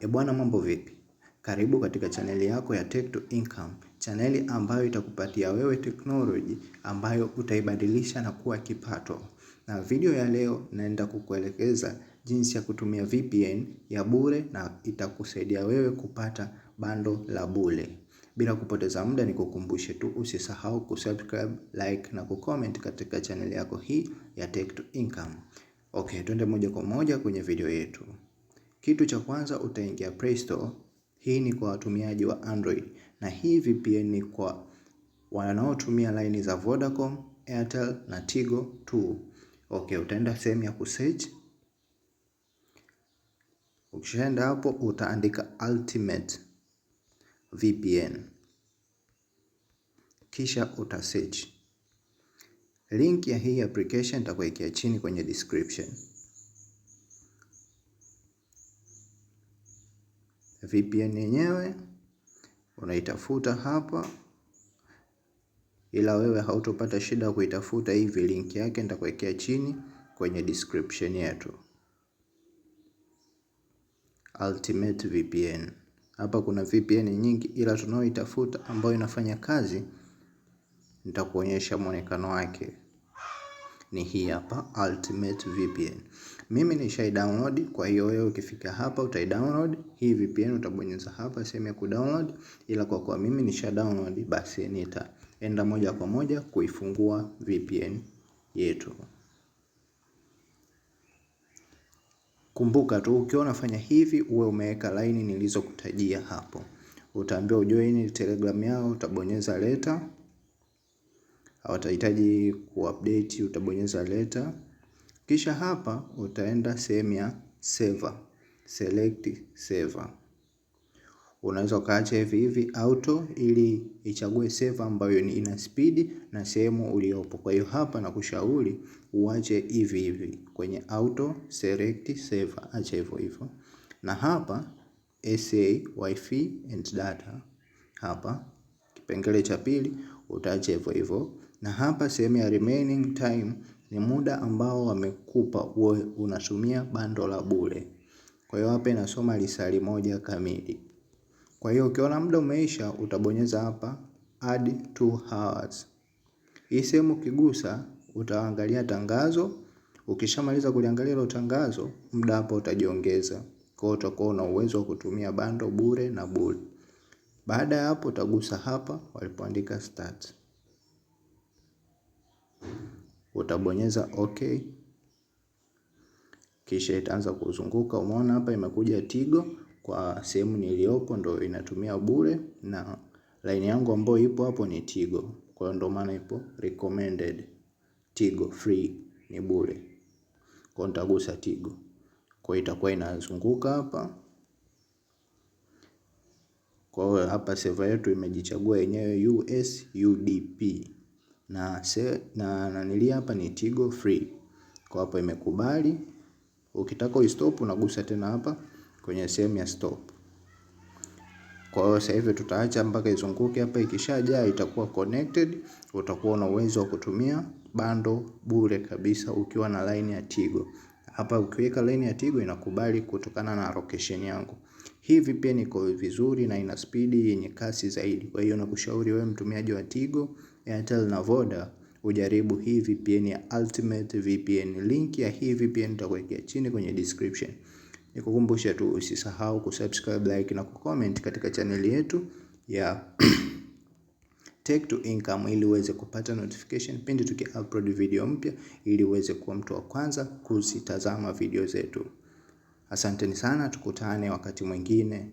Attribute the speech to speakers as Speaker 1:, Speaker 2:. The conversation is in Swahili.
Speaker 1: Bwana, mambo vipi? Karibu katika chaneli yako ya Tech to Income. Chaneli ambayo itakupatia wewe teknoloji ambayo utaibadilisha na kuwa kipato. Na video ya leo naenda kukuelekeza jinsi ya kutumia VPN ya bure na itakusaidia wewe kupata bando la bure. Bila kupoteza muda nikukumbushe tu usisahau kusubscribe, like na kucomment katika chaneli yako hii ya Tech to Income. Okay, twende moja kwa moja kwenye video yetu. Kitu cha kwanza utaingia Play Store. Hii ni kwa watumiaji wa Android. Na hii VPN ni kwa wanaotumia line za Vodacom, Airtel na Tigo tu. Okay, utaenda sehemu ya kusearch. Ukishaenda hapo utaandika Ultimate VPN. Kisha utasearch. Link ya hii application nitakuwekea chini kwenye description. VPN yenyewe unaitafuta hapa, ila wewe hautopata shida kuitafuta hivi. Link yake nitakuwekea chini kwenye description yetu. Ultimate VPN. Hapa kuna VPN nyingi, ila tunaoitafuta ambayo inafanya kazi nitakuonyesha muonekano wake. Ni hii hapa, Ultimate VPN. Mimi nishai download, kwa hiyo wewe ukifika hapa utaidownload hii VPN, utabonyeza hapa sehemu ya kudownload, ila kwa kuwa mimi nisha download basi nitaenda moja kwa moja kuifungua VPN yetu. Kumbuka tu ukiwa unafanya hivi uwe umeweka line nilizokutajia hapo. Utaambiwa ujoin Telegram yao, utabonyeza letter. Hawatahitaji kuupdate, utabonyeza letter. Kisha hapa utaenda sehemu ya server. Select server. Unaweza ukaacha hivi auto ili ichague server ambayo ina speed na sehemu uliopo. Kwa hiyo hapa nakushauri uache hivi kwenye auto select server, acha hivyo. Na hapa SA Wi-Fi and data. Hapa kipengele cha pili utaacha hivyo. Na hapa sehemu ya remaining time ni muda ambao wamekupa uwe unatumia bando la bure. Kwa hiyo hapa inasoma lisali 1 kamili. Kwa hiyo ukiona muda umeisha utabonyeza hapa add 2 hours. Hii sehemu ukigusa utaangalia tangazo. Ukishamaliza kuliangalia hilo tangazo, muda hapo utajiongeza. Kwa hiyo utakuwa una uwezo wa kutumia bando bure na bure. Baada ya hapo utagusa hapa walipoandika start. Utabonyeza okay. Kisha itaanza kuzunguka. Umeona hapa imekuja Tigo kwa sehemu niliyopo ndio inatumia bure, na line yangu ambayo ipo hapo ni Tigo. Kwa hiyo ndio maana ipo recommended Tigo free ni bure. Kwa hiyo nitagusa Tigo. Kwa hiyo itakuwa inazunguka hapa. Kwa hiyo hapa server yetu imejichagua yenyewe USUDP. Na nili hapa ni Tigo free. Kwa hapa imekubali. Ukitaka uistop unagusa tena hapa kwenye sehemu ya stop. Kwa hiyo sasa hivi tutaacha mpaka izunguke hapa. Ikishajaa itakuwa connected. Utakuwa una uwezo wa kutumia bando bure kabisa ukiwa na line ya Tigo. Hapa ukiweka line ya Tigo inakubali kutokana na location yangu. Hii VPN iko vizuri na ina speed yenye kasi zaidi. Kwa hiyo nakushauri wewe mtumiaji wa Tigo, Airtel na Voda ujaribu hii VPN ya Ultimate VPN. Link ya hii VPN nitakuwekea chini kwenye description. Nikukumbusha tu usisahau kusubscribe, like na kucomment katika channel yetu ya Tech to Income ili uweze kupata notification pindi tuki-upload video mpya, ili uweze kuwa mtu wa kwanza kuzitazama video zetu. Asanteni sana, tukutane wakati mwingine.